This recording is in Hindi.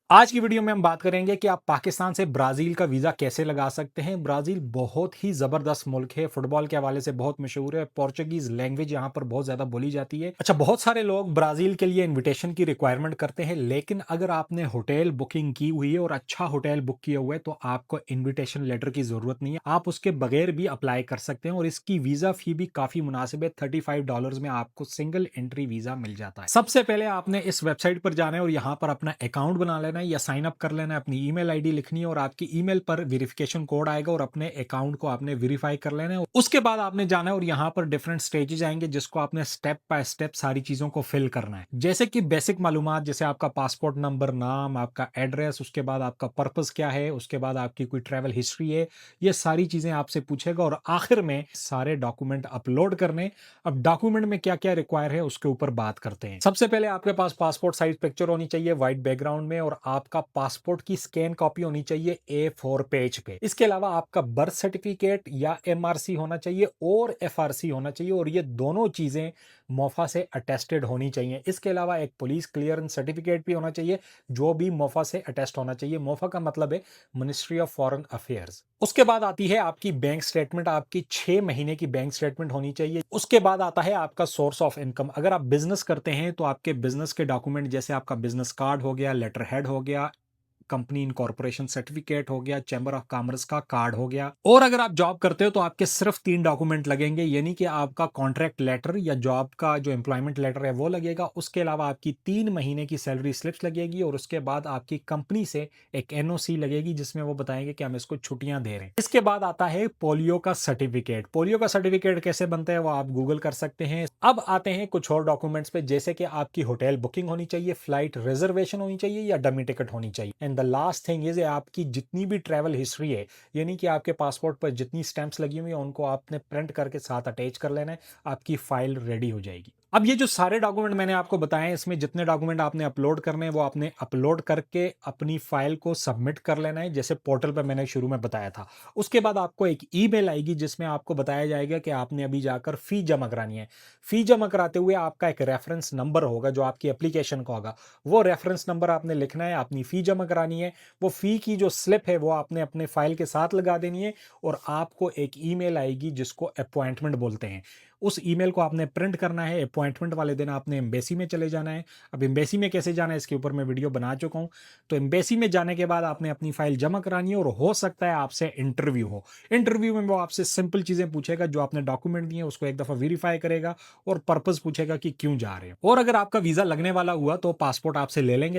आज की वीडियो में हम बात करेंगे कि आप पाकिस्तान से ब्राज़ील का वीज़ा कैसे लगा सकते हैं। ब्राज़ील बहुत ही ज़बरदस्त मुल्क है, फुटबॉल के हवाले से बहुत मशहूर है, पोर्चुगीज़ लैंग्वेज यहाँ पर बहुत ज़्यादा बोली जाती है। अच्छा, बहुत सारे लोग ब्राज़ील के लिए इन्विटेशन की रिक्वायरमेंट करते हैं, लेकिन अगर आपने होटल बुकिंग की हुई है और अच्छा होटल बुक किया हुआ है, तो आपको इन्विटेशन लेटर की ज़रूरत नहीं है। आप उसके बगैर भी अप्लाई कर सकते हैं और इसकी वीज़ा फ़ी भी काफ़ी मुनासिब है। $35 में आपको सिंगल एंट्री वीज़ा मिल जाता है। सबसे पहले आपने इस वेबसाइट पर जाना है और यहाँ पर अपना अकाउंट बना लेना है या साइन अप कर लेना है, अपनी ईमेल आईडी लिखनी है और आपकी ईमेल पर वेरिफिकेशन कोड आएगा और अपने अकाउंट को आपने वेरीफाई कर लेना है। उसके बाद आपने जाना है और यहाँ पर डिफरेंट स्टेजेस आएंगे जिसको आपने स्टेप बाय स्टेप सारी चीजों को फिल करना है, जैसे कि बेसिक मालूमात, जैसे आपका पासपोर्ट नंबर, नाम, आपका एड्रेस, उसके बाद आपका पर्पस क्या है, उसके बाद आपकी कोई ट्रैवल हिस्ट्री है, ये सारी चीजें आपसे पूछेगा और आखिर में सारे डॉक्यूमेंट अपलोड करने। अब डॉक्यूमेंट में क्या क्या रिक्वायर है उसके ऊपर बात करते हैं। सबसे पहले आपके पास पासपोर्ट साइज पिक्चर होनी चाहिए व्हाइट बैकग्राउंड में और आपका पासपोर्ट की स्कैन कॉपी होनी चाहिए A4 पेज पे। इसके अलावा आपका बर्थ सर्टिफिकेट या MRC होना चाहिए और FRC होना चाहिए और ये दोनों चीजें मोफा से अटेस्टेड होनी चाहिए। इसके अलावा एक पुलिस क्लियरेंस सर्टिफिकेट भी होना चाहिए जो भी मोफा से अटेस्ट होना चाहिए। मोफा का मतलब है मिनिस्ट्री ऑफ फॉरेन अफेयर्स। उसके बाद आती है आपकी बैंक स्टेटमेंट, आपकी 6 महीने की बैंक स्टेटमेंट होनी चाहिए। उसके बाद आता है आपका सोर्स ऑफ इनकम। अगर आप बिजनेस करते हैं तो आपके बिजनेस के डॉक्यूमेंट, जैसे आपका बिजनेस कार्ड हो गया, लेटर हेड हो गया, कंपनी इनकॉर्पोरेशन सर्टिफिकेट हो गया, चैम्बर ऑफ कॉमर्स का कार्ड हो गया। और अगर आप जॉब करते हो तो आपके सिर्फ 3 डॉक्यूमेंट लगेंगे, यानी कि आपका कॉन्ट्रैक्ट लेटर या जॉब का जो एम्प्लॉयमेंट लेटर है वो लगेगा। उसके अलावा आपकी 3 महीने की सैलरी स्लिप्स लगेगी और उसके बाद आपकी कंपनी से एक NOC लगेगी जिसमें वो बताएंगे कि हम इसको छुट्टियां दे रहे हैं। इसके बाद आता है पोलियो का सर्टिफिकेट। पोलियो का सर्टिफिकेट कैसे बनता है वो आप गूगल कर सकते हैं। अब आते हैं कुछ और डॉक्यूमेंट्स पे, जैसे कि आपकी होटल बुकिंग होनी चाहिए, फ्लाइट रिजर्वेशन होनी चाहिए या डमी टिकट होनी चाहिए। And the last thing is आपकी जितनी भी ट्रैवल हिस्ट्री है, यानी कि आपके पासपोर्ट पर जितनी स्टैंप्स लगी हुई है उनको आपने प्रिंट करके साथ अटैच कर लेना है। आपकी फाइल रेडी हो जाएगी। अब ये जो सारे डॉक्यूमेंट मैंने आपको बताए हैं, इसमें जितने डॉक्यूमेंट आपने अपलोड करने हैं वो आपने अपलोड करके अपनी फाइल को सबमिट कर लेना है, जैसे पोर्टल पर मैंने शुरू में बताया था। उसके बाद आपको एक ईमेल आएगी जिसमें आपको बताया जाएगा कि आपने अभी जाकर फी जमा करानी है। फी जमा कराते हुए आपका एक रेफरेंस नंबर होगा जो आपकी एप्लीकेशन का होगा। वो रेफरेंस नंबर आपने लिखना है, अपनी फी जमा करानी है। वो फी की जो स्लिप है वो आपने अपने फाइल के साथ लगा देनी है और आपको एक ईमेल आएगी जिसको अपॉइंटमेंट बोलते हैं। उस ईमेल को आपने प्रिंट करना है। अपॉइंटमेंट वाले दिन आपने एम्बेसी में चले जाना है। अब एम्बेसी में कैसे जाना है इसके ऊपर मैं वीडियो बना चुका हूँ। तो एम्बेसी में जाने के बाद आपने अपनी फाइल जमा करानी है और हो सकता है आपसे इंटरव्यू हो। इंटरव्यू में वो आपसे सिंपल चीजें पूछेगा, जो आपने डॉक्यूमेंट दिए उसको एक दफा वेरीफाई करेगा और पर्पस पूछेगा कि क्यों जा रहे हो। और अगर आपका वीजा लगने वाला हुआ तो पासपोर्ट आपसे ले लेंगे।